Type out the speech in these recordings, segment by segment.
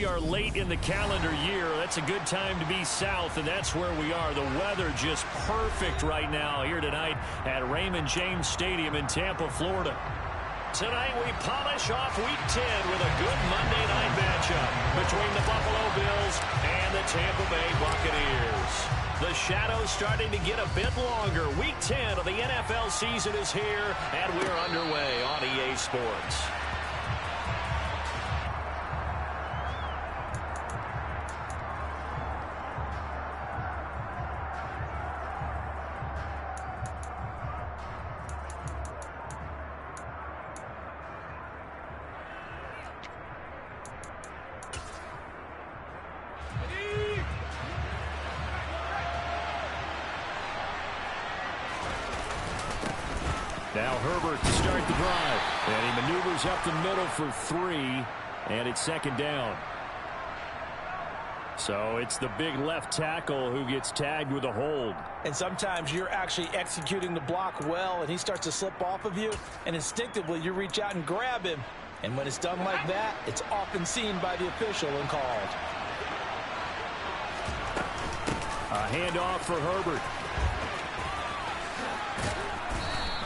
are late in the calendar year. That's a good time to be south, and that's where we are. The weather just perfect right now here tonight at Raymond James Stadium in Tampa, Florida. Tonight we polish off Week 10 with a good Monday night matchup between the Buffalo Bills and the Tampa Bay Buccaneers. The shadow's starting to get a bit longer. Week 10 of the NFL season is here, and we're underway on EA Sports. Now Herbert to start the drive. And he maneuvers up the middle for 3. And it's second down. So it's the big left tackle who gets tagged with a hold. And sometimes you're actually executing the block well, and he starts to slip off of you, and instinctively you reach out and grab him. And when it's done like that, it's often seen by the official and called. A handoff for Herbert.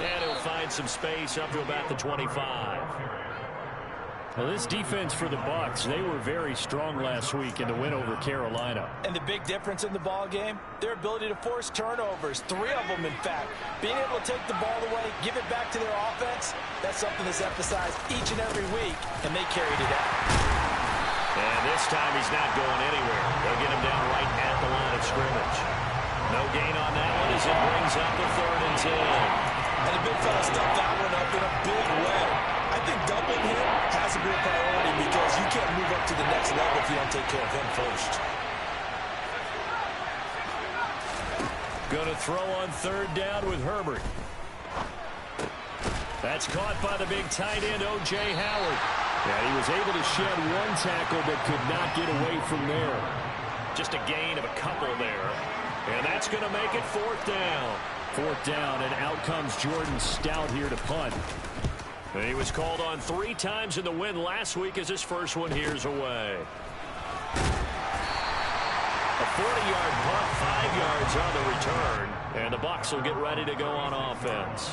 And he'll find some space up to about the 25. Well, this defense for the Bucs, they were very strong last week in the win over Carolina. And the big difference in the ball game, their ability to force turnovers, 3 of them in fact. Being able to take the ball away, give it back to their offense, that's something that's emphasized each and every week, and they carried it out. And this time he's not going anywhere. They'll get him down right at the line of scrimmage. No gain on that one as it brings up the 3rd and 10. And the big fella stuffed that one up in a big way. I think doubling him has to be a priority because you can't move up to the next level if you don't take care of him first. Going to throw on 3rd down with Herbert. That's caught by the big tight end, O.J. Howard. And he was able to shed 1 tackle but could not get away from there. Just a gain of a couple there. And that's going to make it 4th down. 4th down, and out comes Jordan Stout here to punt. And he was called on 3 times in the win last week as his first one here's away. A 40-yard punt, 5 yards on the return, and the Bucs will get ready to go on offense.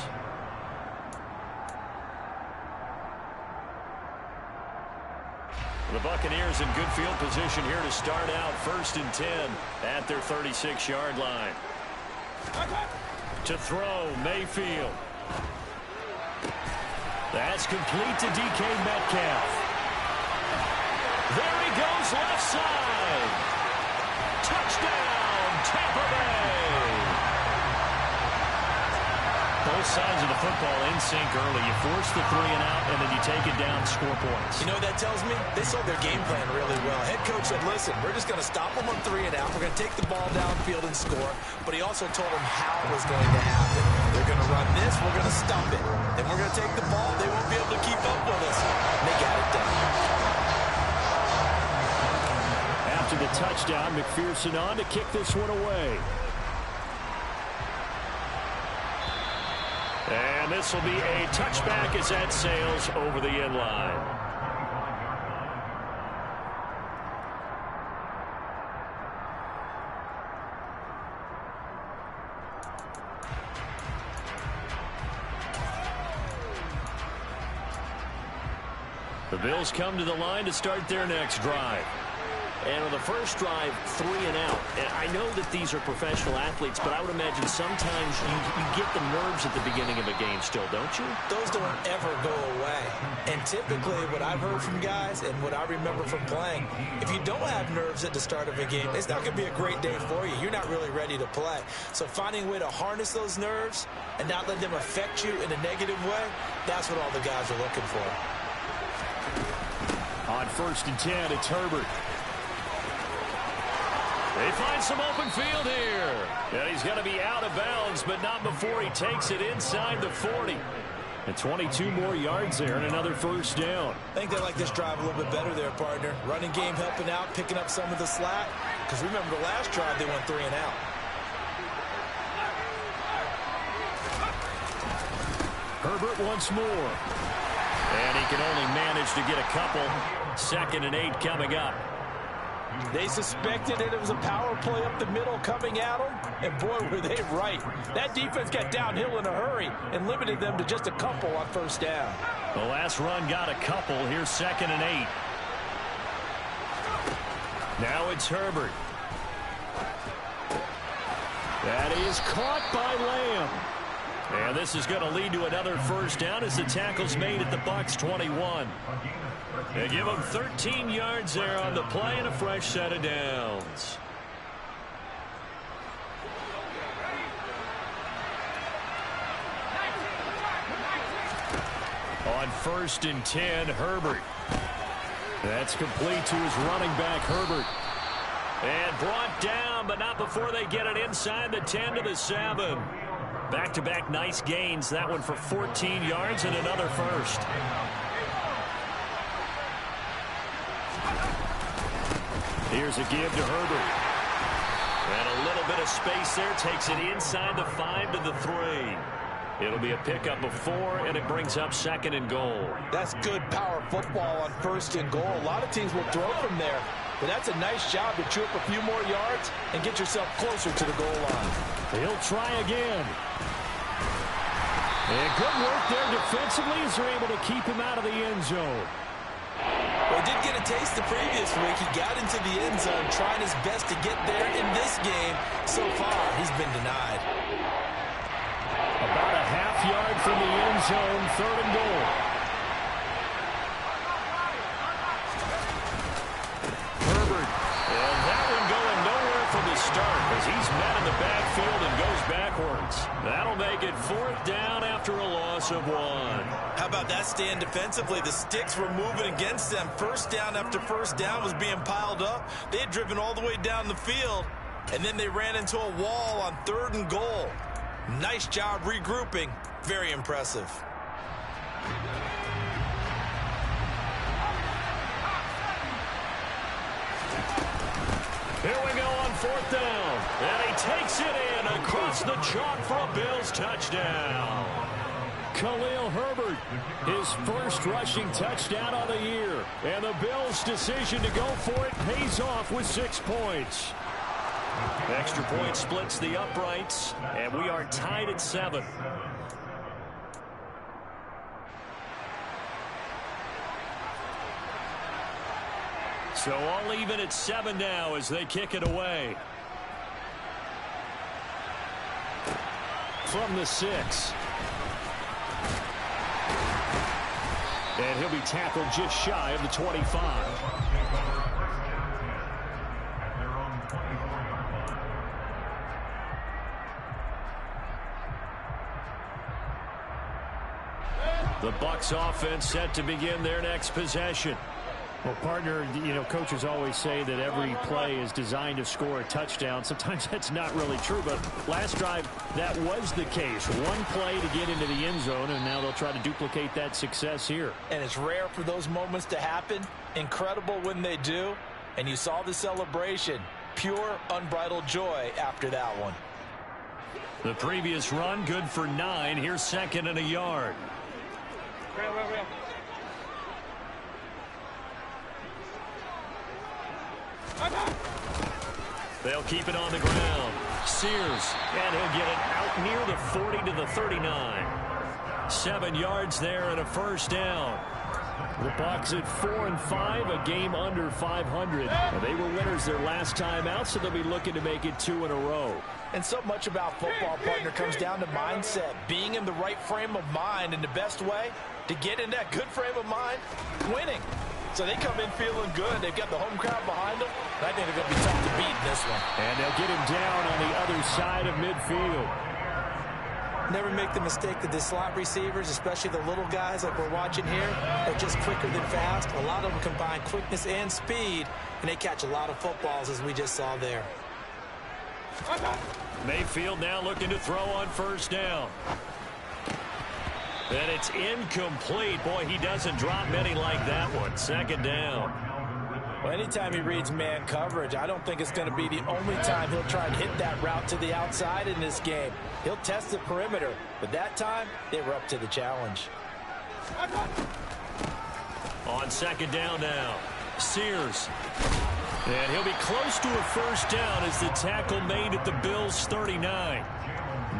The Buccaneers in good field position here to start out 1st and 10 at their 36-yard line. To throw, Mayfield. That's complete to DK Metcalf. There he goes, left side. Touchdown, Tampa Bay. Both sides of the football in sync early. You force the 3 and out, and then you take it down, score points. You know what that tells me? They sold their game plan really well. Head coach said, listen, we're just going to stop them on 3 and out. We're going to take the ball downfield and score. But he also told them how it was going to happen. They're going to run this. We're going to stop it. Then we're going to take the ball. They won't be able to keep up with us. And they got it done. After the touchdown, McPherson on to kick this one away. And this will be a touchback as that sails over the end line. The Bills come to the line to start their next drive. And on the first drive, 3 and out. And I know that these are professional athletes, but I would imagine sometimes you get the nerves at the beginning of a game still, don't you? Those don't ever go away. And typically what I've heard from guys and what I remember from playing, if you don't have nerves at the start of a game, it's not going to be a great day for you. You're not really ready to play. So finding a way to harness those nerves and not let them affect you in a negative way, that's what all the guys are looking for. On 1st and 10, it's Herbert. They find some open field here. And he's going to be out of bounds, but not before he takes it inside the 40. And 22 more yards there and another 1st down. I think they like this drive a little bit better there, partner. Running game helping out, picking up some of the slack. Because remember, the last drive they went 3 and out. Herbert once more. And he can only manage to get a couple. 2nd and 8 coming up. They suspected it was a power play up the middle coming at them, and boy, were they right. That defense got downhill in a hurry and limited them to just a couple on first down. The last run got a couple. Here's 2nd and 8. Now it's Herbert. That is caught by Lamb. And this is going to lead to another first down as the tackle's made at the Bucs 21. They give him 13 yards there on the play and a fresh set of downs. On 1st and 10, Herbert. That's complete to his running back, Herbert. And brought down, but not before they get it inside the 10 to the 7. Back-to-back nice gains. That one for 14 yards and another first. Here's a give to Herbert. And a little bit of space there. Takes it inside the 5 to the 3. It'll be a pickup of 4, and it brings up 2nd and goal. That's good power football on 1st and goal. A lot of teams will throw from there, but that's a nice job to chew up a few more yards and get yourself closer to the goal line. He'll try again. And good work there defensively as they're able to keep him out of the end zone. Well, he did get a taste the previous week. He got into the end zone trying his best to get there. In this game, so far, he's been denied. About a half yard from the end zone, 3rd and goal. Herbert, and that one going nowhere from the start as he's met in the backfield and goes backwards. That'll make it 4th down after a loss of 1. How about that stand defensively? The sticks were moving against them. First down after first down was being piled up. They had driven all the way down the field, and then they ran into a wall on 3rd and goal. Nice job regrouping. Very impressive. Here we go on 4th down. And he takes it in across the chalk for a Bills touchdown. Khalil Herbert, his first rushing touchdown of the year. And the Bills' decision to go for it pays off with 6 points. Extra point splits the uprights, and we are tied at 7. So all even at 7 now as they kick it away. From the 6. And he'll be tackled just shy of the 25. The Bucs offense set to begin their next possession. Well, partner, you know, coaches always say that every play is designed to score a touchdown. Sometimes that's not really true, but last drive, that was the case. One play to get into the end zone, and now they'll try to duplicate that success here. And it's rare for those moments to happen. Incredible when they do. And you saw the celebration. Pure, unbridled joy after that one. The previous run, good for 9. Here's 2nd and a yard. Real. They'll keep it on the ground. Sears, and he'll get it out near the 40 to the 39. 7 yards there and a first down. The Bucs at 4-5, a game under 500. And they were winners their last time out, so they'll be looking to make it 2 in a row. And so much about football, partner, comes down to mindset. Being in the right frame of mind, and the best way to get in that good frame of mind, winning. So they come in feeling good. They've got the home crowd behind them. And I think they're going to be tough to beat in this one. And they'll get him down on the other side of midfield. Never make the mistake that the slot receivers, especially the little guys like we're watching here, are just quicker than fast. A lot of them combine quickness and speed, and they catch a lot of footballs, as we just saw there. Mayfield now looking to throw on first down. And it's incomplete. Boy, he doesn't drop many like that one. 2nd down. Well, anytime he reads man coverage, I don't think it's going to be the only time he'll try and hit that route to the outside in this game. He'll test the perimeter, but that time they were up to the challenge. On 2nd down now, Sears. And he'll be close to a first down as the tackle made at the Bills' 39.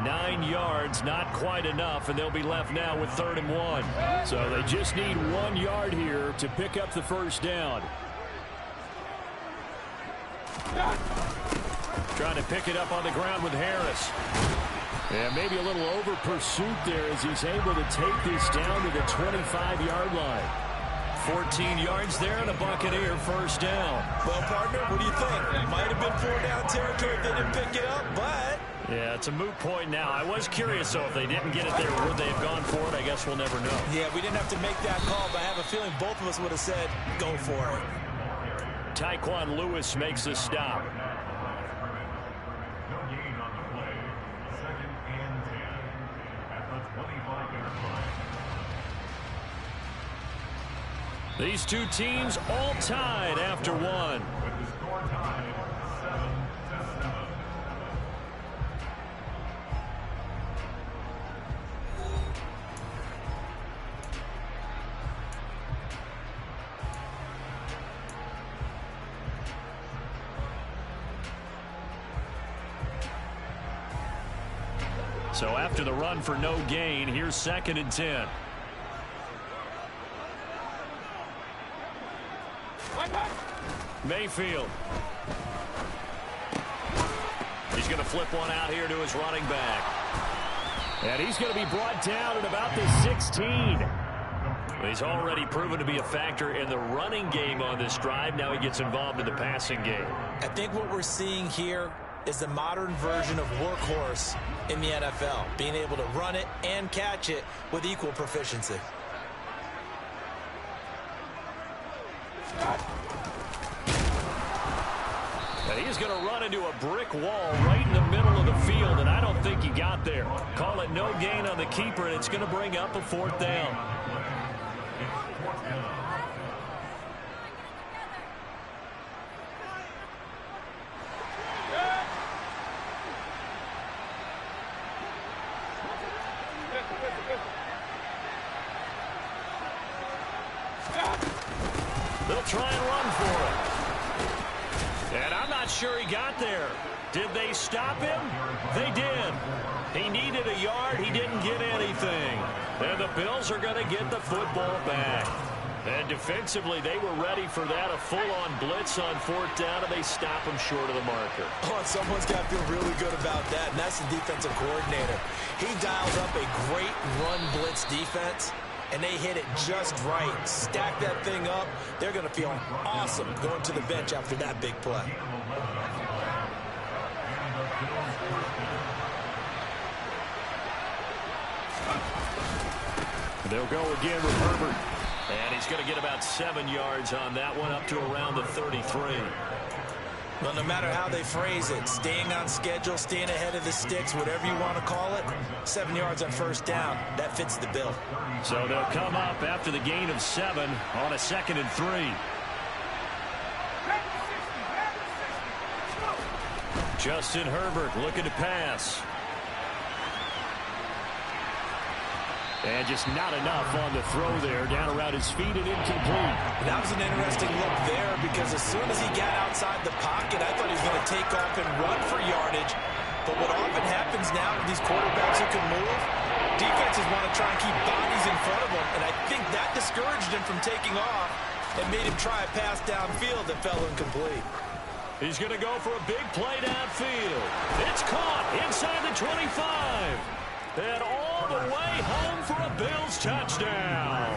9 yards, not quite enough, and they'll be left now with 3rd and 1. So they just need 1 yard here to pick up the first down. Trying to pick it up on the ground with Harris. And maybe a little over pursuit there as he's able to take this down to the 25-yard line. 14 yards there and a Buccaneer first down. Well, partner, what do you think? Might have been 4-down territory if they didn't pick it up, but... Yeah, it's a moot point now. I was curious, though, if they didn't get it there, would they have gone for it? I guess we'll never know. Yeah, we didn't have to make that call, but I have a feeling both of us would have said, go for it. Tyquan Lewis makes the stop. These two teams all tied after one. So after the run for no gain, here's 2nd and 10. Mayfield. He's going to flip one out here to his running back. And he's going to be brought down at about the 16. He's already proven to be a factor in the running game on this drive. Now he gets involved in the passing game. I think what we're seeing here is the modern version of workhorse in the NFL, being able to run it and catch it with equal proficiency. And he's going to run into a brick wall right in the middle of the field, and I don't think he got there. Call it no gain on the keeper, and it's going to bring up a 4th down. They'll try and run for it. And I'm not sure he got there. Did they stop him? They did. He needed a yard. He didn't get anything. And the Bills are going to get the football back. And defensively, they were ready for that, a full-on blitz on 4th down, and they stop him short of the marker. Oh, someone's got to feel really good about that, and that's the defensive coordinator. He dialed up a great run blitz defense, and they hit it just right. Stack that thing up. They're going to feel awesome going to the bench after that big play. They'll go again with Herbert. And he's going to get about 7 yards on that one, up to around the 33. Well, no matter how they phrase it, staying on schedule, staying ahead of the sticks, whatever you want to call it, 7 yards on 1st down, that fits the bill. So they'll come up after the gain of 7 on a 2nd and 3. Justin Herbert looking to pass. And just not enough on the throw there, down around his feet and incomplete. That was an interesting look there because as soon as he got outside the pocket, I thought he was going to take off and run for yardage. But what often happens now with these quarterbacks who can move, defenses want to try and keep bodies in front of them. And I think that discouraged him from taking off and made him try a pass downfield that fell incomplete. He's going to go for a big play downfield. It's caught inside the 25. And all the way home for a Bills touchdown.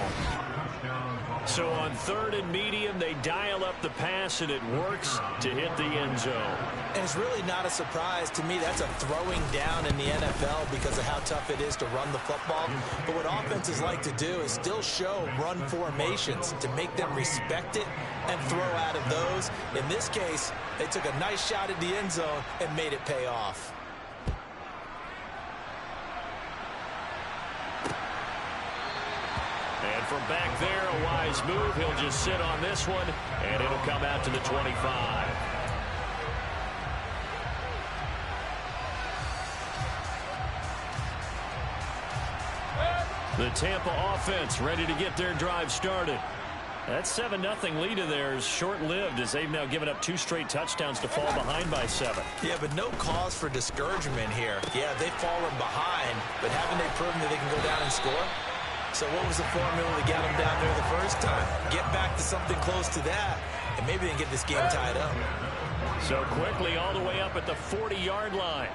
So on 3rd and medium, they dial up the pass, and it works to hit the end zone. And it's really not a surprise to me. That's a throwing down in the NFL because of how tough it is to run the football. But what offenses like to do is still show run formations to make them respect it and throw out of those. In this case, they took a nice shot at the end zone and made it pay off. And from back there, a wise move. He'll just sit on this one, and it'll come out to the 25. The Tampa offense ready to get their drive started. That 7-0 lead of theirs short-lived as they've now given up 2 straight touchdowns to fall behind by 7. Yeah, but no cause for discouragement here. Yeah, they've fallen behind, but haven't they proven that they can go down and score? So what was the formula that got them down there the first time? Get back to something close to that, and maybe they can get this game tied up. So quickly all the way up at the 40-yard line.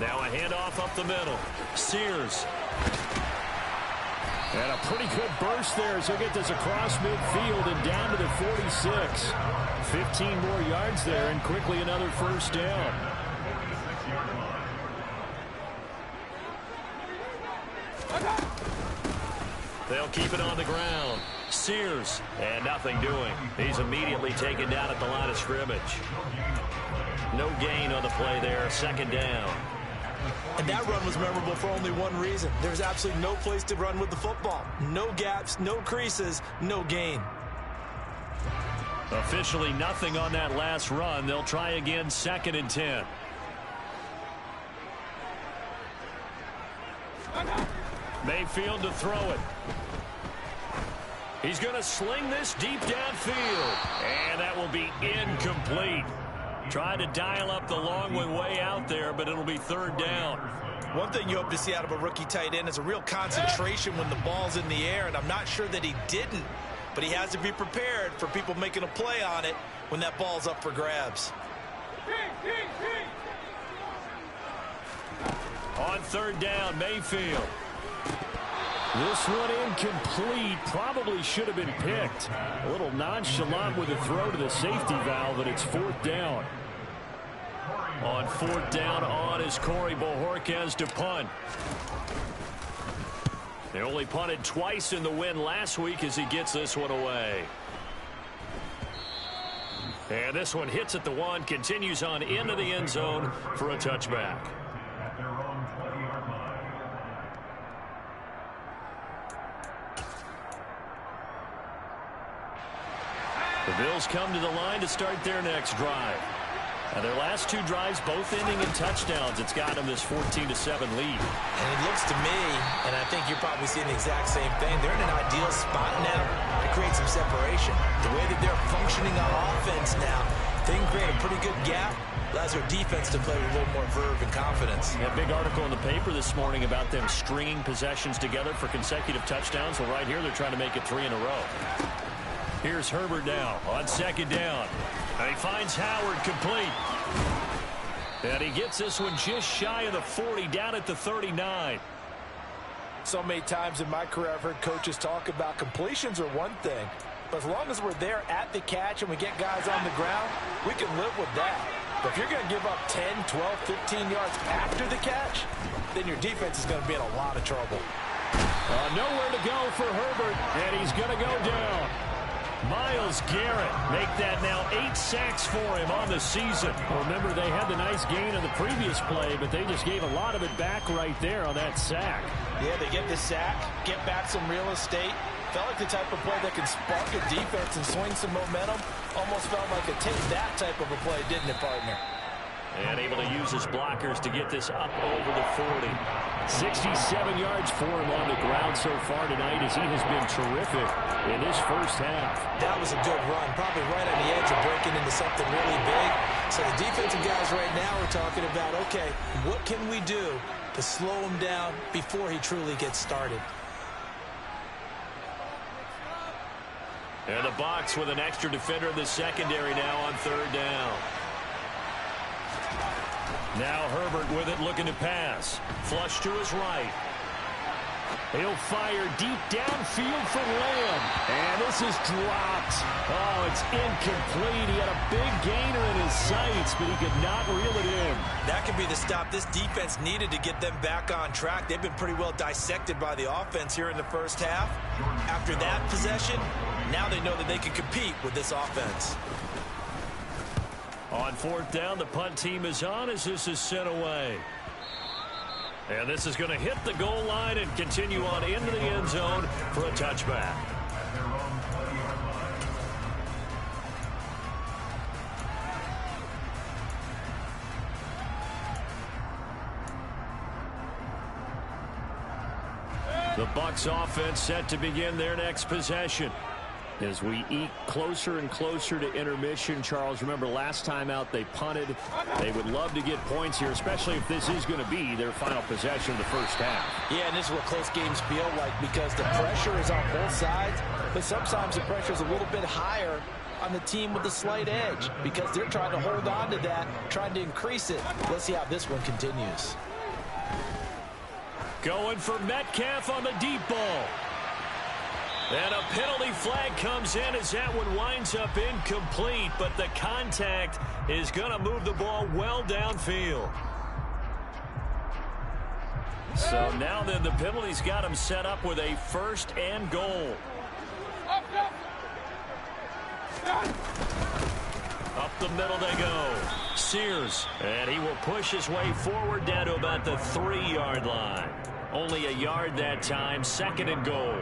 Now a handoff up the middle. Sears. And a pretty good burst there as he'll get this across midfield and down to the 46. 15 more yards there and quickly another first down. They'll keep it on the ground. Sears, and nothing doing. He's immediately taken down at the line of scrimmage. No gain on the play there, second down. And that run was memorable for only one reason. There's absolutely no place to run with the football. No gaps, no creases, no gain. Officially nothing on that last run. They'll try again, 2nd and 10. Mayfield to throw it. He's going to sling this deep downfield. And that will be incomplete. Trying to dial up the long way out there, but it'll be 3rd down. One thing you hope to see out of a rookie tight end is a real concentration when the ball's in the air, and I'm not sure that he didn't, but he has to be prepared for people making a play on it when that ball's up for grabs. On 3rd down, Mayfield. This one incomplete. Probably should have been picked. A little nonchalant with a throw to the safety valve, and it's 4th down. On 4th down on is Corey Bojorquez to punt. They only punted twice in the win last week as he gets this one away. And this one hits at the 1, continues on into the end zone for a touchback. The Bills come to the line to start their next drive. Now their last 2 drives both ending in touchdowns. It's got them this 14-7 lead. And it looks to me, and I think you're probably seeing the exact same thing, they're in an ideal spot now to create some separation. The way that they're functioning on offense now, they can create a pretty good gap. Allows their defense to play with a little more verve and confidence. A big article in the paper this morning about them stringing possessions together for consecutive touchdowns. Well, right here they're trying to make it 3 in a row. Here's Herbert now on 2nd down. And he finds Howard complete. And he gets this one just shy of the 40, down at the 39. So many times in my career I've heard coaches talk about completions are one thing, but as long as we're there at the catch and we get guys on the ground, we can live with that. But if you're going to give up 10, 12, 15 yards after the catch, then your defense is going to be in a lot of trouble. Nowhere to go for Herbert, and he's going to go down. Myles Garrett make that now 8 sacks for him on the season. Well, remember, they had the nice gain on the previous play, but they just gave a lot of it back right there on that sack. Yeah, they get the sack, get back some real estate. Felt like the type of play that can spark a defense and swing some momentum. Almost felt like a take that type of a play, didn't it, partner? And able to use his blockers to get this up over the 40. 67 yards for him on the ground so far tonight as he has been terrific in this first half. That was a good run, probably right on the edge of breaking into something really big. So the defensive guys right now are talking about, okay, what can we do to slow him down before he truly gets started? And the box with an extra defender in the secondary now on 3rd down. Now Herbert with it, looking to pass. Flush to his right. He'll fire deep downfield for Lamb. And this is dropped. Oh, it's incomplete. He had a big gainer in his sights, but he could not reel it in. That could be the stop this defense needed to get them back on track. They've been pretty well dissected by the offense here in the first half. After that possession, now they know that they can compete with this offense. On 4th down, the punt team is on as this is sent away. And this is going to hit the goal line and continue on into the end zone for a touchback. The Bucs offense set to begin their next possession. As we eke closer and closer to intermission, Charles, remember last time out they punted. They would love to get points here, especially if this is going to be their final possession of the first half. Yeah, and this is what close games feel like because the pressure is on both sides, but sometimes the pressure is a little bit higher on the team with the slight edge because they're trying to hold on to that, trying to increase it. Let's see how this one continues. Going for Metcalf on the deep ball. And a penalty flag comes in as that one winds up incomplete, but the contact is going to move the ball well downfield. So now then the penalty's got him set up with a 1st and goal. Up the middle they go. Sears, and he will push his way forward down to about the 3-yard line. Only a yard that time, 2nd and goal.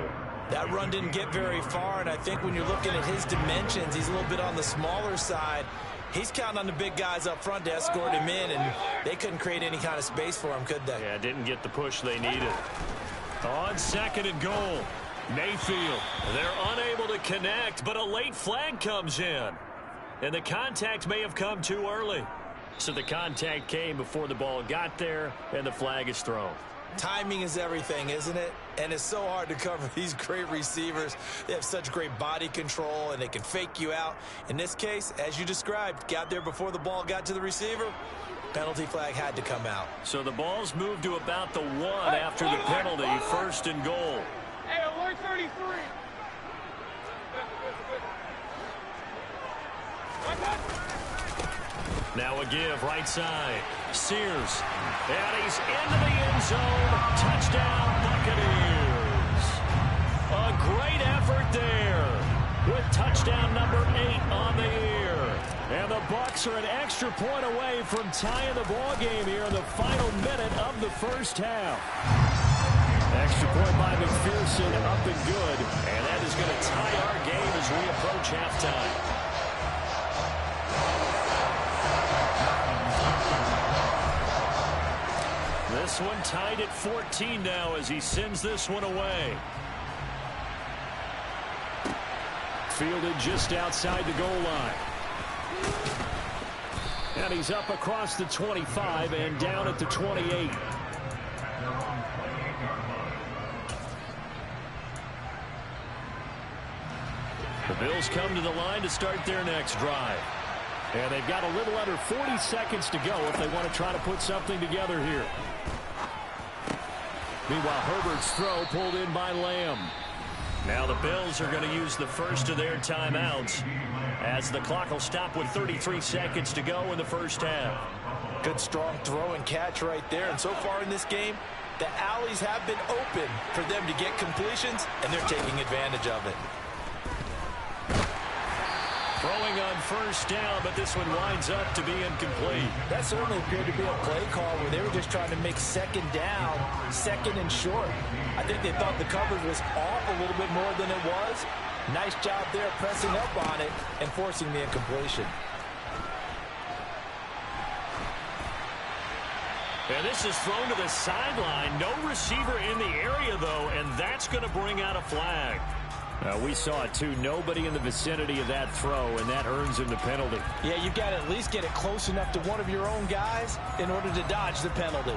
That run didn't get very far, and I think when you're looking at his dimensions, he's a little bit on the smaller side. He's counting on the big guys up front to escort him in, and they couldn't create any kind of space for him, could they? Yeah, didn't get the push they needed. On 2nd and goal, Mayfield. They're unable to connect, but a late flag comes in. And the contact may have come too early. So the contact came before the ball got there, and the flag is thrown. Timing is everything, isn't it? And it's so hard to cover these great receivers. They have such great body control, and they can fake you out. In this case, as you described, got there before the ball got to the receiver. Penalty flag had to come out. So the ball's moved to about the 1 after the penalty, 1st and goal. Hey, alert 33. Now a give, right side. Sears. And he's into the end zone. Touchdown, Buccaneers. A great effort there with touchdown number 8 on the year. And the Bucs are an extra point away from tying the ball game here in the final minute of the first half. Extra point by McPherson, up and good. And that is going to tie our game as we approach halftime. This one tied at 14 now as he sends this one away. Fielded just outside the goal line. And he's up across the 25 and down at the 28. The Bills come to the line to start their next drive. And they've got a little under 40 seconds to go if they want to try to put something together here. Meanwhile, Herbert's throw pulled in by Lamb. Now the Bills are going to use the first of their timeouts as the clock will stop with 33 seconds to go in the first half. Good strong throw and catch right there. And so far in this game, the alleys have been open for them to get completions, and they're taking advantage of it. Throwing on 1st down, but this one winds up to be incomplete. That certainly appeared to be a play call where they were just trying to make 2nd down, 2nd and short. I think they thought the coverage was off a little bit more than it was. Nice job there pressing up on it and forcing the incompletion. And this is thrown to the sideline. No receiver in the area, though, and that's going to bring out a flag. We saw it, too. Nobody in the vicinity of that throw, and that earns him the penalty. Yeah, you've got to at least get it close enough to one of your own guys in order to dodge the penalty.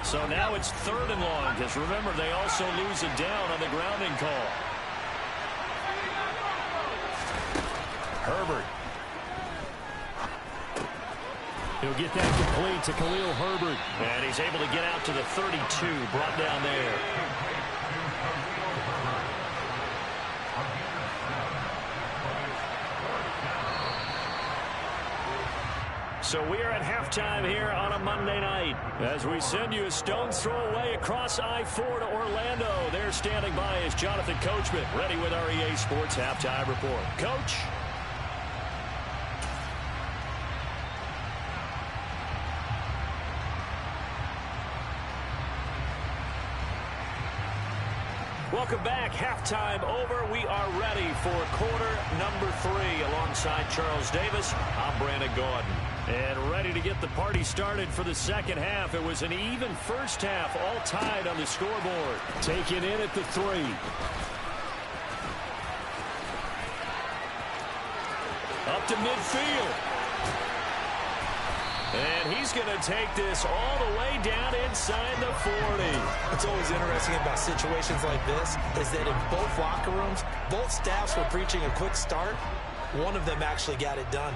So now it's 3rd and long, because remember, they also lose a down on the grounding call. Herbert. He'll get that complete to Khalil Herbert. And he's able to get out to the 32, brought down there. So we are at halftime here on a Monday night as we send you a stone's throw away across I-4 to Orlando. There standing by is Jonathan Coachman, ready with our EA Sports Halftime Report. Coach? Welcome back. Halftime over. We are ready for quarter number 3. Alongside Charles Davis, I'm Brandon Gaudin. And ready to get the party started for the second half. It was an even first half, all tied on the scoreboard. Taken in at the 3. Up to midfield. And he's going to take this all the way down inside the 40. What's always interesting about situations like this is that in both locker rooms, both staffs were preaching a quick start. One of them actually got it done.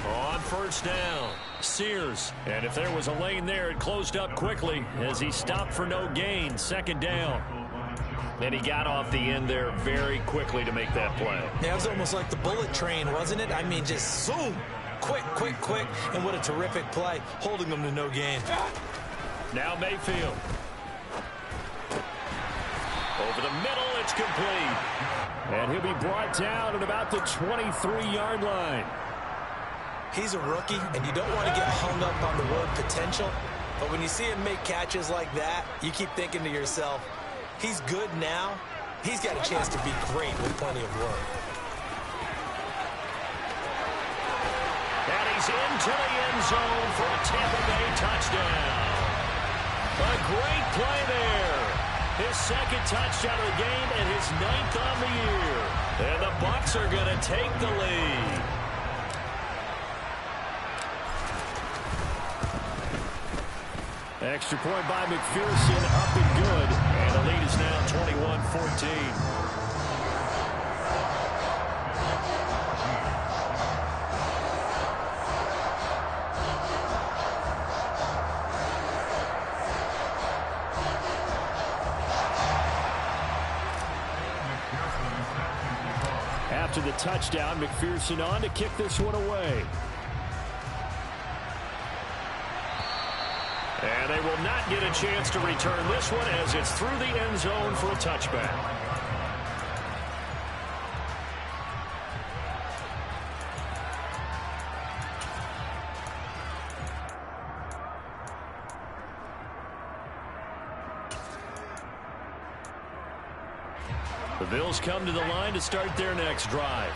On first down, Sears. And if there was a lane there, it closed up quickly as he stopped for no gain. Second down. And he got off the end there very quickly to make that play. Yeah, it was almost like the bullet train, wasn't it? I mean, just zoom. Quick, quick, quick. And what a terrific play, holding them to no gain. Now Mayfield. Over the middle, it's complete. And he'll be brought down at about the 23-yard line. He's a rookie, and you don't want to get hung up on the word potential. But when you see him make catches like that, you keep thinking to yourself, he's good now. He's got a chance to be great with plenty of work. And he's into the end zone for a Tampa Bay touchdown. A great play there. His second touchdown of the game and his 9th on the year. And the Bucs are going to take the lead. Extra point by McPherson, up and good. And the lead is now 21-14. After the touchdown, McPherson on to kick this one away. And they will not get a chance to return this one as it's through the end zone for a touchback. The Bills come to the line to start their next drive.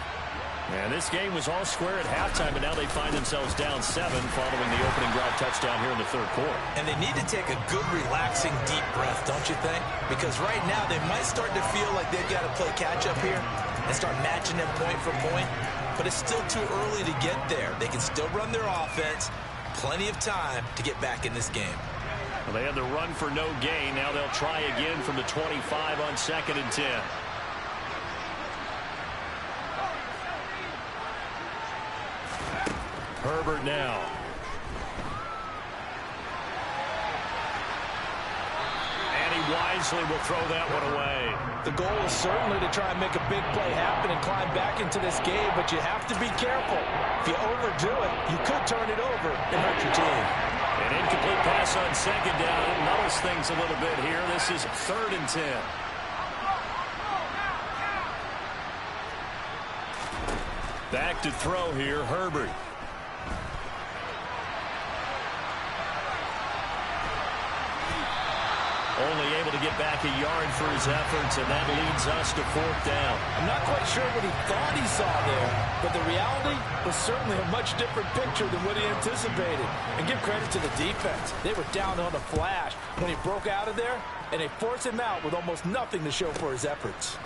And this game was all square at halftime, and now they find themselves down 7 following the opening drive touchdown here in the third quarter. And they need to take a good, relaxing, deep breath, don't you think? Because right now they might start to feel like they've got to play catch-up here and start matching them point for point. But it's still too early to get there. They can still run their offense. Plenty of time to get back in this game. Well, they had the run for no gain. Now they'll try again from the 25 on 2nd and 10. Herbert now. And he wisely will throw that one away. The goal is certainly to try and make a big play happen and climb back into this game, but you have to be careful. If you overdo it, you could turn it over and hurt your team. An incomplete pass on 2nd down. It muddles things a little bit here. This is 3rd and 10. Back to throw here, Herbert. Only able to get back a yard for his efforts, and that leads us to 4th down. I'm not quite sure what he thought he saw there, but the reality was certainly a much different picture than what he anticipated. And give credit to the defense. They were down on the flash when he broke out of there, and they forced him out with almost nothing to show for his efforts.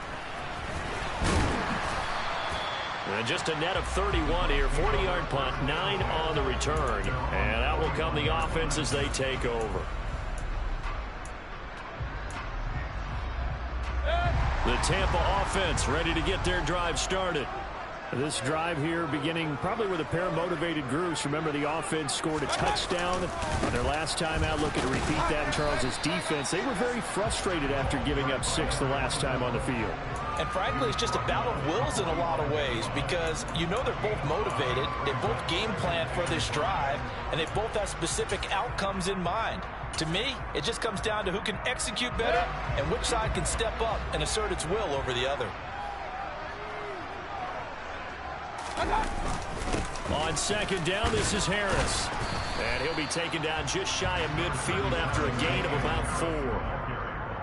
And just a net of 31 here, 40-yard punt, 9 on the return. And out will come the offense as they take over. The Tampa offense ready to get their drive started. This drive here beginning probably with a pair of motivated groups. Remember, the offense scored a touchdown on their last time out. Looking to repeat that in Charles's defense. They were very frustrated after giving up 6 the last time on the field. And frankly, it's just a battle of wills in a lot of ways because you know they're both motivated. They both game plan for this drive, and they both have specific outcomes in mind. To me, it just comes down to who can execute better and which side can step up and assert its will over the other. On 2nd down, this is Harris. And he'll be taken down just shy of midfield after a gain of about 4.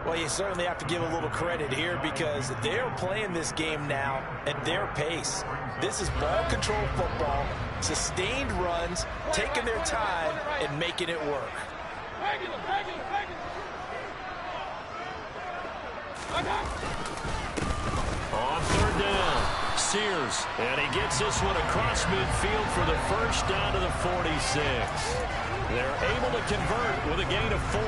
Well, you certainly have to give a little credit here because they're playing this game now at their pace. This is ball control football, sustained runs, taking their time, and making it work. On third down, Sears, and he gets this one across midfield for the first down to the 46. They're able to convert with a gain of 4.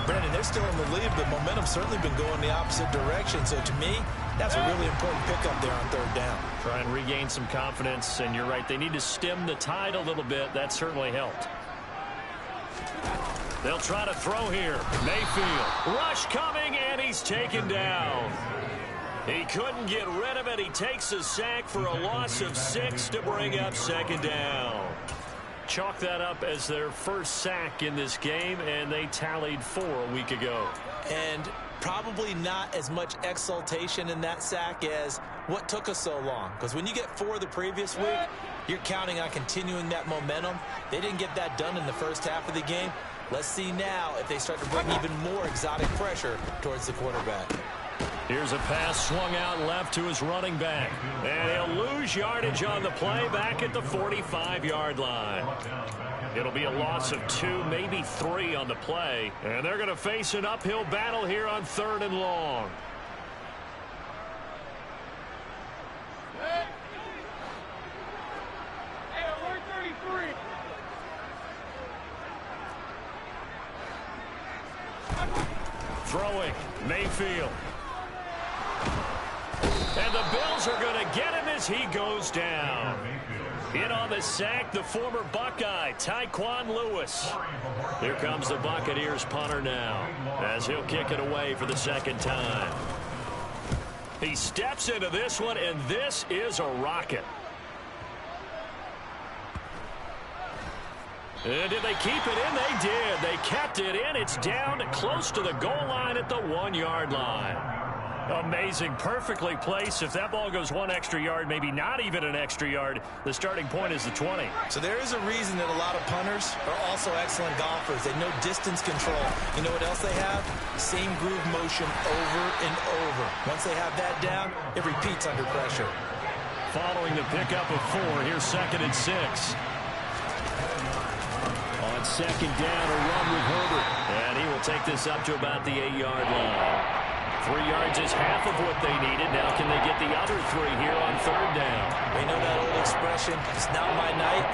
Brandon, they're still in the lead, but momentum's certainly been going the opposite direction. So to me, that's a really important pickup there on third down. Try and regain some confidence, and you're right, they need to stem the tide a little bit. That certainly helped. They'll try to throw here. Mayfield, rush coming, and he's taken down. He couldn't get rid of it. He takes a sack for a loss of 6 to bring up second down. Chalk that up as their first sack in this game, and they tallied 4 a week ago. And probably not as much exultation in that sack as what took us so long. Because when you get 4 the previous week, you're counting on continuing that momentum. They didn't get that done in the first half of the game. Let's see now if they start to bring even more exotic pressure towards the quarterback. Here's a pass swung out left to his running back. And he'll lose yardage on the play back at the 45-yard line. It'll be a loss of 2, maybe 3 on the play. And they're going to face an uphill battle here on third and long. Throwing, Mayfield. And the Bills are going to get him as he goes down. In on the sack, the former Buckeye, Tyquan Lewis. Here comes the Buccaneers punter now, as he'll kick it away for the second time. He steps into this one, and this is a rocket. And did they keep it in? They did. They kept it in. It's down close to the goal line at the 1-yard line. Amazing. Perfectly placed. If that ball goes 1 extra yard, maybe not even an extra yard, the starting point is the 20. So there is a reason that a lot of punters are also excellent golfers. They know distance control. You know what else they have? Same groove motion over and over. Once they have that down, it repeats under pressure. Following the pickup of 4, here's 2nd and 6. On second down, a run with Herbert. And he will take this up to about the 8-yard line. 3 yards is half of what they needed. Now can they get the other 3 here on third down? We know that old expression, it's not my night.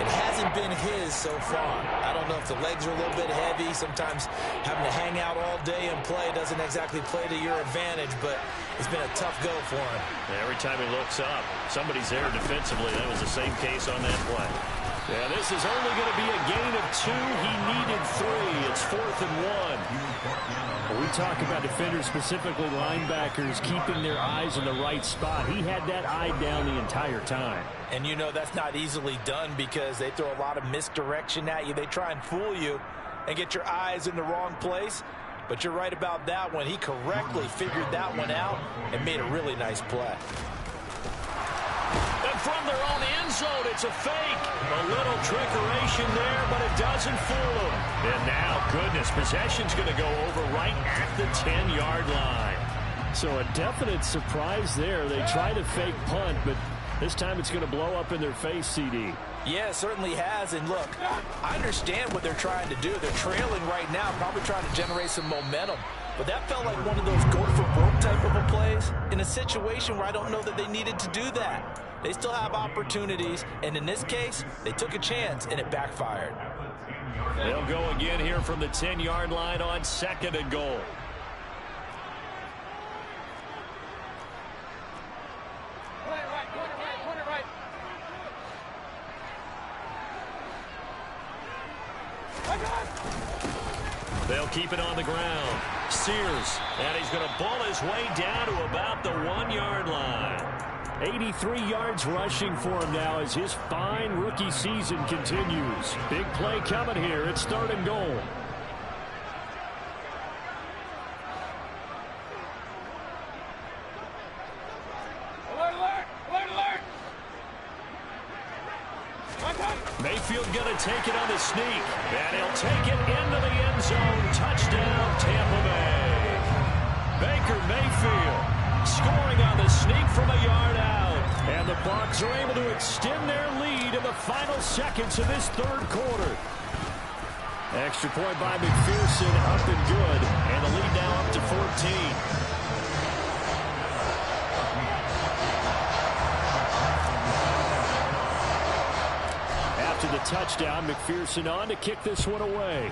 It hasn't been his so far. I don't know if the legs are a little bit heavy. Sometimes having to hang out all day and play doesn't exactly play to your advantage, but it's been a tough go for him. Every time he looks up, somebody's there defensively. That was the same case on that play. Yeah, this is only going to be a gain of 2. He needed 3. It's 4th and 1. We talk about defenders, specifically linebackers, keeping their eyes in the right spot. He had that eye down the entire time. And you know that's not easily done because they throw a lot of misdirection at you. They try and fool you and get your eyes in the wrong place. But you're right about that one. He correctly figured that one out and made a really nice play. And from their own end zone, it's a fake. A little trickeration there, but it doesn't fool them. And now, goodness, possession's going to go over right at the 10-yard line. So a definite surprise there. They try to fake punt, but this time it's going to blow up in their face, CD. Yeah, it certainly has. And look, I understand what they're trying to do. They're trailing right now, probably trying to generate some momentum. But that felt like one of those go-for-broke type of a plays in a situation where I don't know that they needed to do that. They still have opportunities, and in this case, they took a chance, and it backfired. They'll go again here from the 10-yard line on 2nd and goal. They'll keep it on the ground. Sears, and he's going to bull his way down to about the 1-yard line. 83 yards rushing for him now as his fine rookie season continues. Big play coming here. It's 3rd and goal. Mayfield going to take it on the sneak, and he'll take it into the end zone. Touchdown, Tampa Bay. Baker Mayfield scoring on the sneak from a yard out. And the Bucs are able to extend their lead in the final seconds of this third quarter. Extra point by McPherson, up and good. And the lead now up to 14. After the touchdown, McPherson on to kick this one away.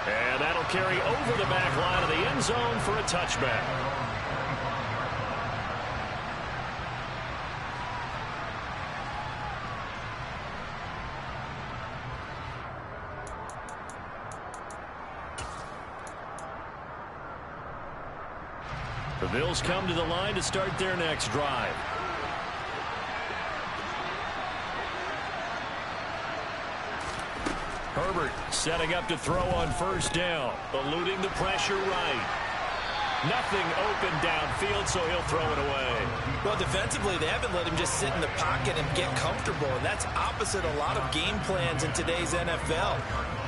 And that'll carry over the back line of the end zone for a touchback. The Bills come to the line to start their next drive. Herbert setting up to throw on first down, eluding the pressure right. Nothing open downfield, so he'll throw it away. Well, defensively, they haven't let him just sit in the pocket and get comfortable, and that's opposite a lot of game plans in today's NFL.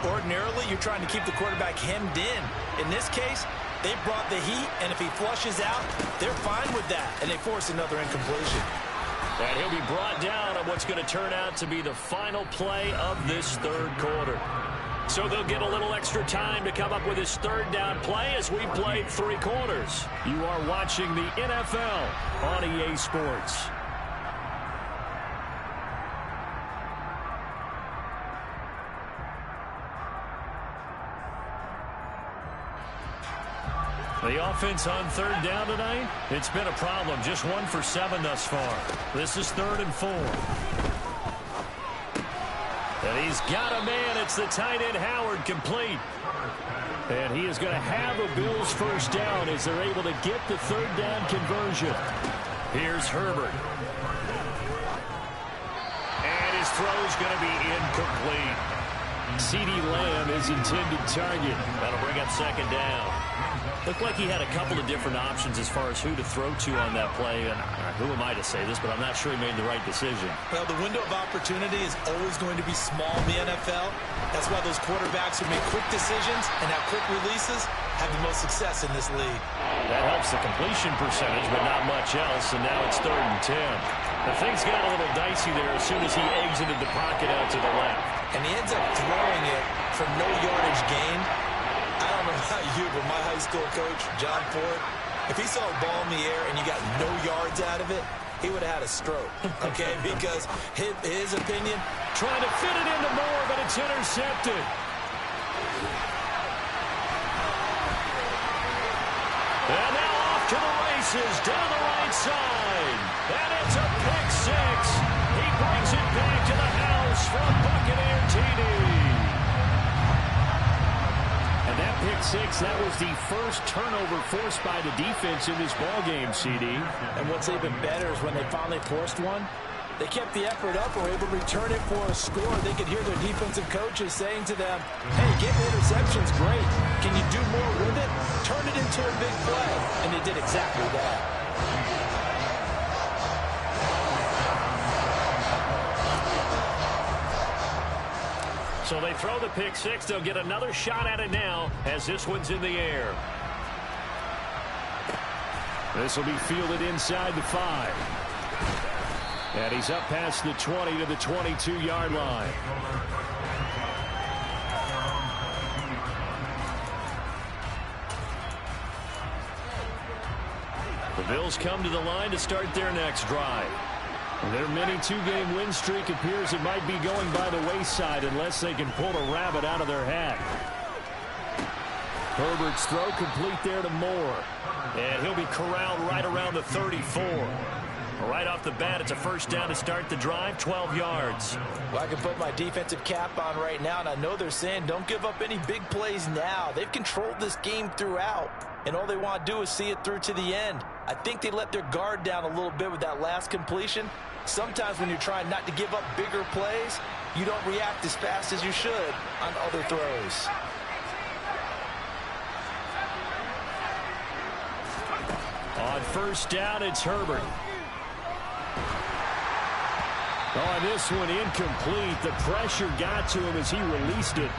Ordinarily, you're trying to keep the quarterback hemmed in. In this case, they brought the heat, and if he flushes out, they're fine with that, and they force another incompletion. And he'll be brought down on what's going to turn out to be the final play of this third quarter. So they'll get a little extra time to come up with his third down play as we played 3 quarters. You are watching the NFL on EA Sports. The offense on third down tonight, it's been a problem. Just 1 for 7 thus far. This is 3rd and 4. And he's got a man. It's the tight end Howard, complete. And he is going to have a Bills first down as they're able to get the third down conversion. Here's Herbert. And his throw's going to be incomplete. CeeDee Lamb is intended target. That'll bring up second down. Looked like he had a couple of different options as far as who to throw to on that play. And who am I to say this, but I'm not sure he made the right decision. Well, the window of opportunity is always going to be small in the NFL. That's why those quarterbacks who make quick decisions and have quick releases have the most success in this league. That helps the completion percentage, but not much else. And now it's 3rd and 10. The things got a little dicey there as soon as he exited the pocket out to the left. And he ends up throwing it for no yardage gain. I don't know about you, but my high school coach, John Ford, if he saw a ball in the air and you got no yards out of it, he would have had a stroke, okay? Because his opinion, trying to fit it into Moore, but it's intercepted. And now off to the races down the right side. And it's a pick 6. He brings it back to the house for a Buccaneer TD. And that pick 6, that was the first turnover forced by the defense in this ballgame, CD. And what's even better is when they finally forced one, they kept the effort up and were able to return it for a score. They could hear their defensive coaches saying to them, hey, getting interceptions, great. Can you do more with it? Turn it into a big play. And they did exactly that. So they throw the pick 6. They'll get another shot at it now as this one's in the air. This will be fielded inside the 5. And he's up past the 20 to the 22-yard line. The Bills come to the line to start their next drive. Their mini 2-game win streak appears it might be going by the wayside unless they can pull a rabbit out of their hat. Herbert's throw complete there to Moore. And he'll be corralled right around the 34. Right off the bat, it's a first down to start the drive, 12 yards. Well, I can put my defensive cap on right now, and I know they're saying don't give up any big plays now. They've controlled this game throughout, and all they want to do is see it through to the end. I think they let their guard down a little bit with that last completion. Sometimes when you're trying not to give up bigger plays, you don't react as fast as you should on other throws. On first down, it's Herbert. Oh, and this one incomplete. The pressure got to him as he released it.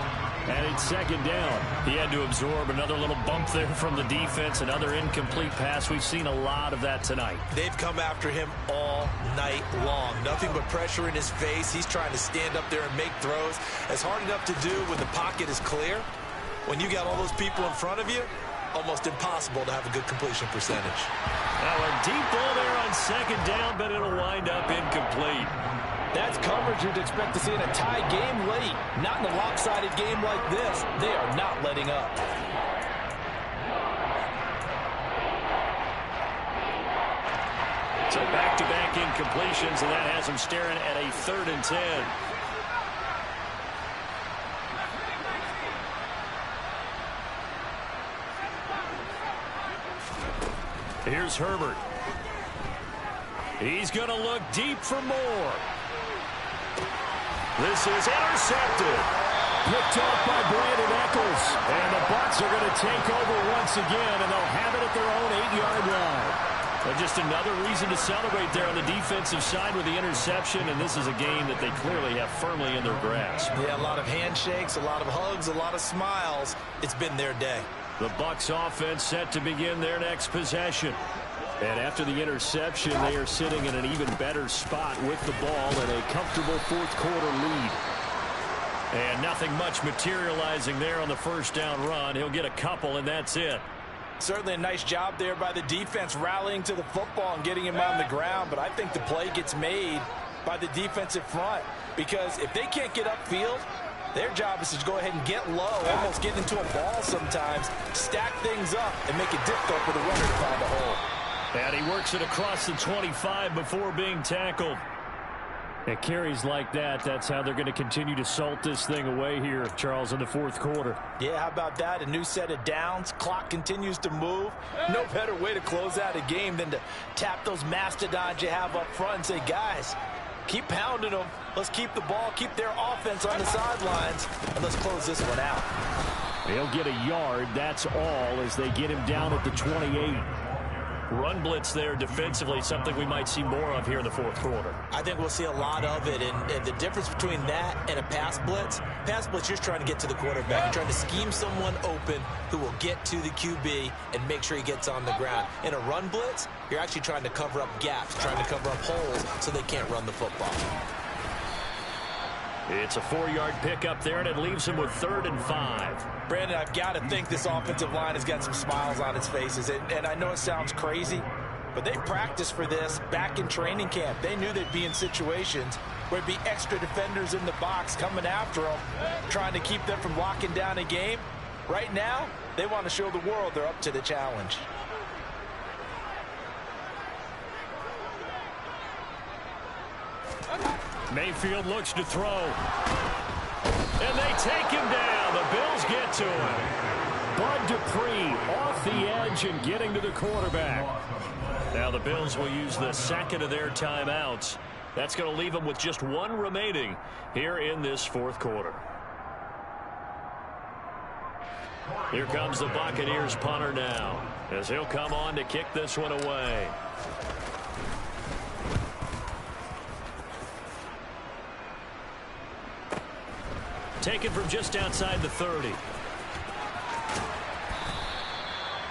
And it's second down. He had to absorb another little bump there from the defense, another incomplete pass. We've seen a lot of that tonight. They've come after him all night long. Nothing but pressure in his face. He's trying to stand up there and make throws. It's hard enough to do when the pocket is clear. When you got all those people in front of you, almost impossible to have a good completion percentage. Now a deep ball there on second down, but it'll wind up incomplete. That's coverage you'd expect to see in a tie game late. Not in a lopsided game like this. They are not letting up. So back-to-back incompletions, and that has them staring at a 3rd and 10. Here's Herbert. He's going to look deep for more. This is intercepted. Picked off by Brandon Eccles. And the Bucs are going to take over once again, and they'll have it at their own 8-yard line. But just another reason to celebrate there on the defensive side with the interception, and this is a game that they clearly have firmly in their grasp. Yeah, a lot of handshakes, a lot of hugs, a lot of smiles. It's been their day. The Bucs offense set to begin their next possession. And after the interception, they are sitting in an even better spot with the ball and a comfortable fourth-quarter lead. And nothing much materializing there on the first down run. He'll get a couple, and that's it. Certainly a nice job there by the defense rallying to the football and getting him on the ground. But I think the play gets made by the defensive front. Because if they can't get upfield, their job is to go ahead and get low, almost get into a ball sometimes, stack things up, and make it difficult for the runner to find a hole. And he works it across the 25 before being tackled. It carries like that. That's how they're going to continue to salt this thing away here, Charles, in the fourth quarter. Yeah, how about that? A new set of downs. Clock continues to move. No better way to close out a game than to tap those mastodons you have up front and say, guys, keep pounding them. Let's keep the ball, keep their offense on the sidelines, and let's close this one out. They'll get a yard. That's all as they get him down at the 28. Run blitz there defensively, something we might see more of here in the fourth quarter. I think we'll see a lot of it, and the difference between that and a pass blitz, you're trying to get to the quarterback. You're trying to scheme someone open who will get to the QB and make sure he gets on the ground. In a run blitz, you're actually trying to cover up gaps, trying to cover up holes so they can't run the football. It's a 4-yard pickup there, and it leaves him with 3rd and 5. Brandon, I've got to think this offensive line has got some smiles on its faces. And I know it sounds crazy, but they practiced for this back in training camp. They knew they'd be in situations where there'd be extra defenders in the box coming after them, trying to keep them from locking down a game. Right now, they want to show the world they're up to the challenge. Mayfield looks to throw. And they take him down. The Bills get to him. Bud Dupree off the edge and getting to the quarterback. Now the Bills will use the second of their timeouts. That's going to leave them with just one remaining here in this fourth quarter. Here comes the Buccaneers punter now, as he'll come on to kick this one away. Taken from just outside the 30.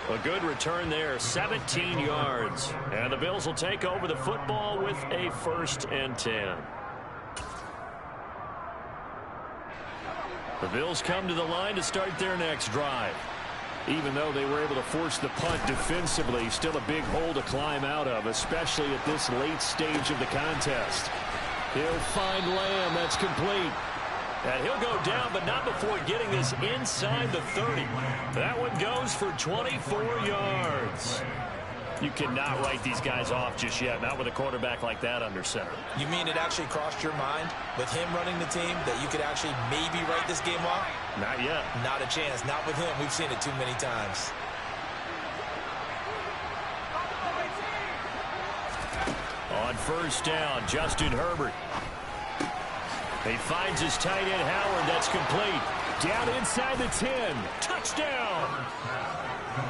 A good return there, 17 yards. And the Bills will take over the football with a 1st and 10. The Bills come to the line to start their next drive. Even though they were able to force the punt defensively, still a big hole to climb out of, especially at this late stage of the contest. He'll find Lamb. That's complete. And he'll go down, but not before getting this inside the 30. That one goes for 24 yards. You cannot write these guys off just yet, not with a quarterback like that under center. You mean it actually crossed your mind with him running the team that you could actually maybe write this game off? Not yet. Not a chance. Not with him. We've seen it too many times. On first down, Justin Herbert. He finds his tight end, Howard. That's complete. Down inside the 10. Touchdown!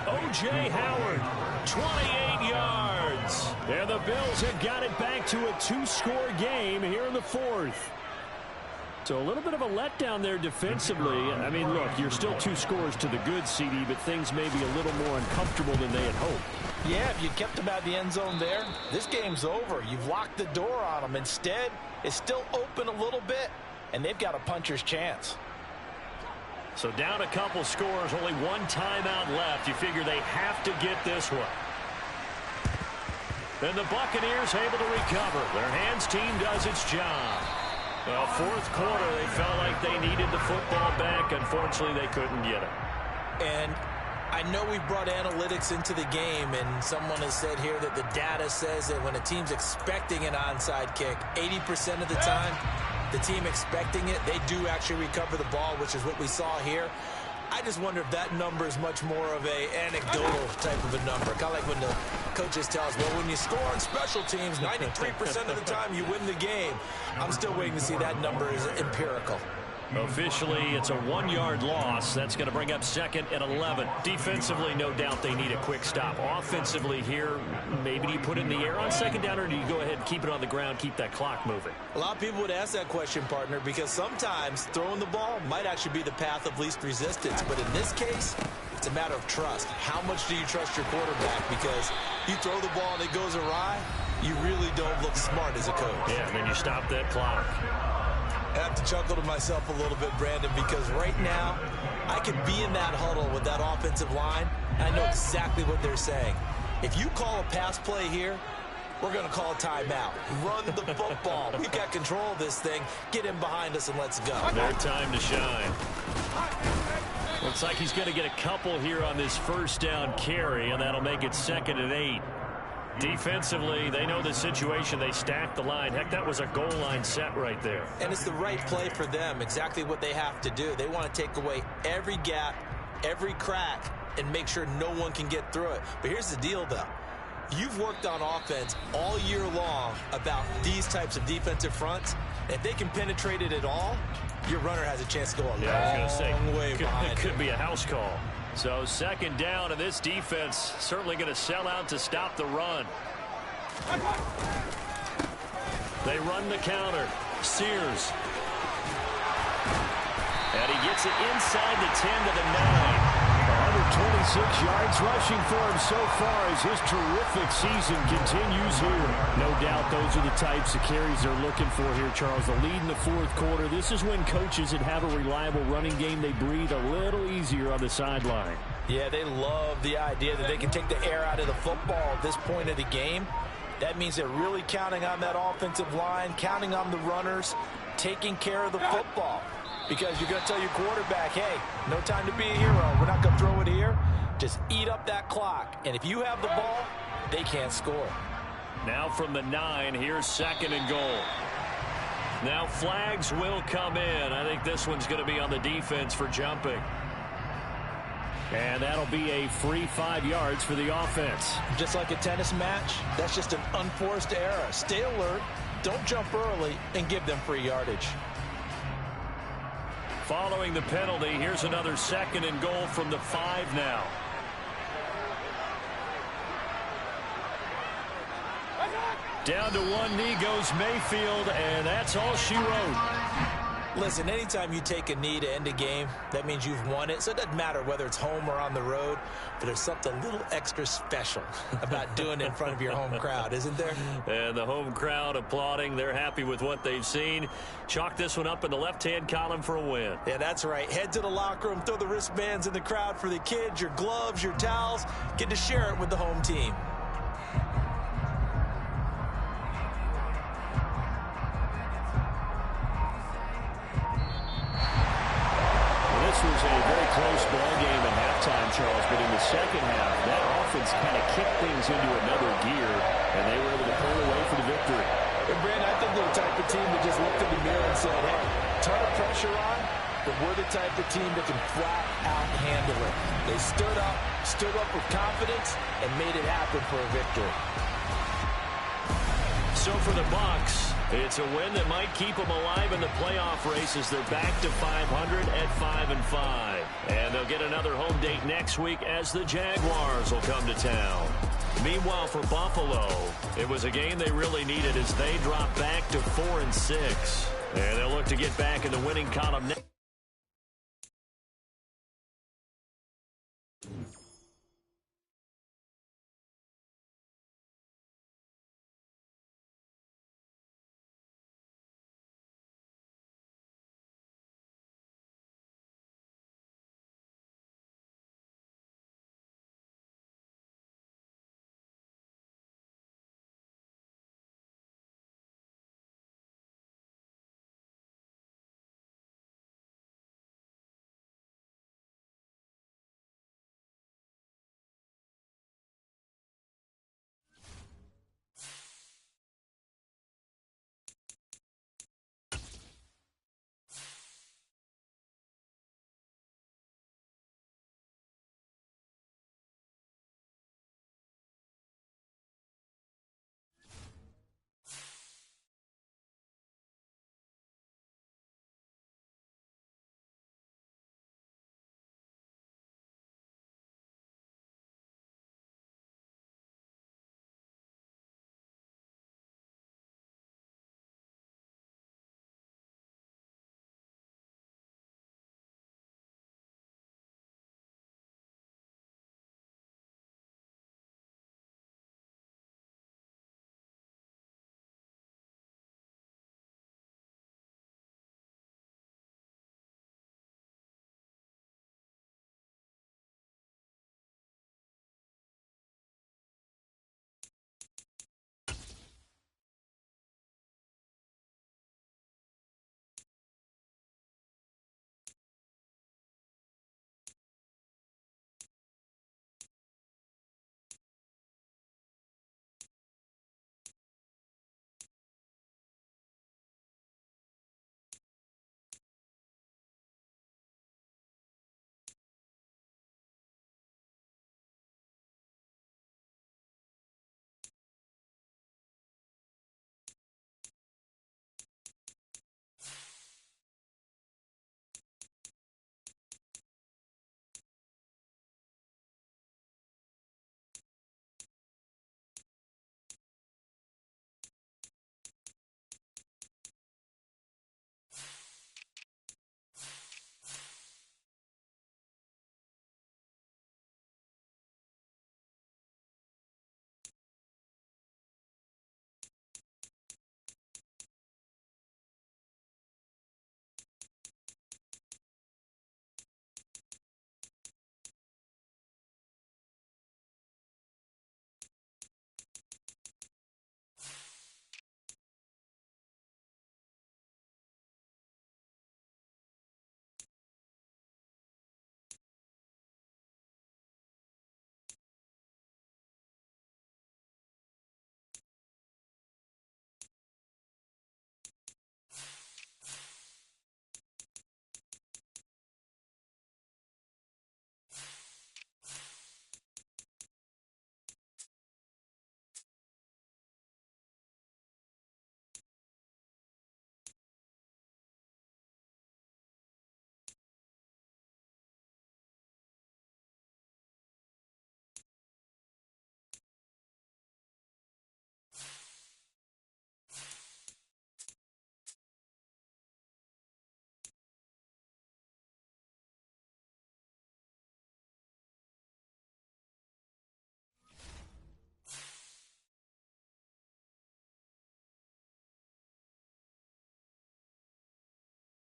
O.J. Howard, 28 yards. And the Bills have got it back to a 2-score game here in the fourth. So a little bit of a letdown there defensively. I mean, look, you're still 2 scores to the good, CD, but things may be a little more uncomfortable than they had hoped. Yeah, if you kept them out of the end zone there, this game's over. You've locked the door on them. Instead, it's still open a little bit, and they've got a puncher's chance. So down a couple scores, only one timeout left. You figure they have to get this one. And the Buccaneers able to recover. Their hands team does its job. Well, fourth quarter, they felt like they needed the football back. Unfortunately, they couldn't get it. And I know we brought analytics into the game, and someone has said here that the data says that when a team's expecting an onside kick, 80% of the time, the team expecting it, they do actually recover the ball, which is what we saw here. I just wonder if that number is much more of a anecdotal type of a number. Kind of like when the coaches tell us, well, when you score on special teams, 93% of the time you win the game. I'm still waiting to see that number is empirical. Officially, it's a 1-yard loss. That's going to bring up second and 11. Defensively, no doubt they need a quick stop. Offensively here, maybe do you put it in the air on second down, or do you go ahead and keep it on the ground, keep that clock moving? A lot of people would ask that question, partner, because sometimes throwing the ball might actually be the path of least resistance. But in this case, it's a matter of trust. How much do you trust your quarterback? Because you throw the ball and it goes awry, you really don't look smart as a coach. Yeah, and then you stop that clock. I have to chuckle to myself a little bit, Brandon, because right now I could be in that huddle with that offensive line, and I know exactly what they're saying. If you call a pass play here, we're going to call a timeout. Run the football. We've got control of this thing. Get in behind us and let's go. Their time to shine. Looks like he's going to get a couple here on this first down carry, and that'll make it second and 8. Defensively, they know the situation. They stack the line. Heck, that was a goal line set right there. And it's the right play for them, exactly what they have to do. They want to take away every gap, every crack, and make sure no one can get through it. But here's the deal, though. You've worked on offense all year long about these types of defensive fronts. If they can penetrate it at all, your runner has a chance to go a long way behind. It could be a house call. So second down, and this defense certainly going to sell out to stop the run. They run the counter. Sears. And he gets it inside the 10 to the 9. 126 yards rushing for him so far as his terrific season continues here. No doubt those are the types of carries they're looking for here, Charles. The lead in the fourth quarter. This is when coaches that have a reliable running game, they breathe a little easier on the sideline. Yeah, they love the idea that they can take the air out of the football at this point of the game. That means they're really counting on that offensive line, counting on the runners, taking care of the football. Because you're going to tell your quarterback, hey, no time to be a hero. We're not going to throw it here. Just eat up that clock. And if you have the ball, they can't score. Now from the 9, here's second and goal. Now flags will come in. I think this one's going to be on the defense for jumping. And that'll be a free 5 yards for the offense. Just like a tennis match, that's just an unforced error. Stay alert, don't jump early, and give them free yardage. Following the penalty, here's another second and goal from the 5 now. Down to one knee goes Mayfield, and that's all she wrote. Listen, anytime you take a knee to end a game, that means you've won it. So it doesn't matter whether it's home or on the road, but there's something a little extra special about doing it in front of your home crowd, isn't there? And the home crowd applauding. They're happy with what they've seen. Chalk this one up in the left-hand column for a win. Yeah, that's right. Head to the locker room, throw the wristbands in the crowd for the kids, your gloves, your towels. Get to share it with the home team. This was a very close ball game at halftime, Charles, but in the second half, that offense kind of kicked things into another gear, and they were able to pull away for the victory. And Brandon, I think they're the type of team that just looked in the mirror and said, hey, ton of pressure on, but we're the type of team that can flat out handle it. They stood up with confidence, and made it happen for a victory. So for the Bucs, It's a win that might keep them alive in the playoff race as they're back to 500 at 5-5. And they'll get another home date next week as the Jaguars will come to town. Meanwhile, for Buffalo, it was a game they really needed as they drop back to 4-6. And they'll look to get back in the winning column next.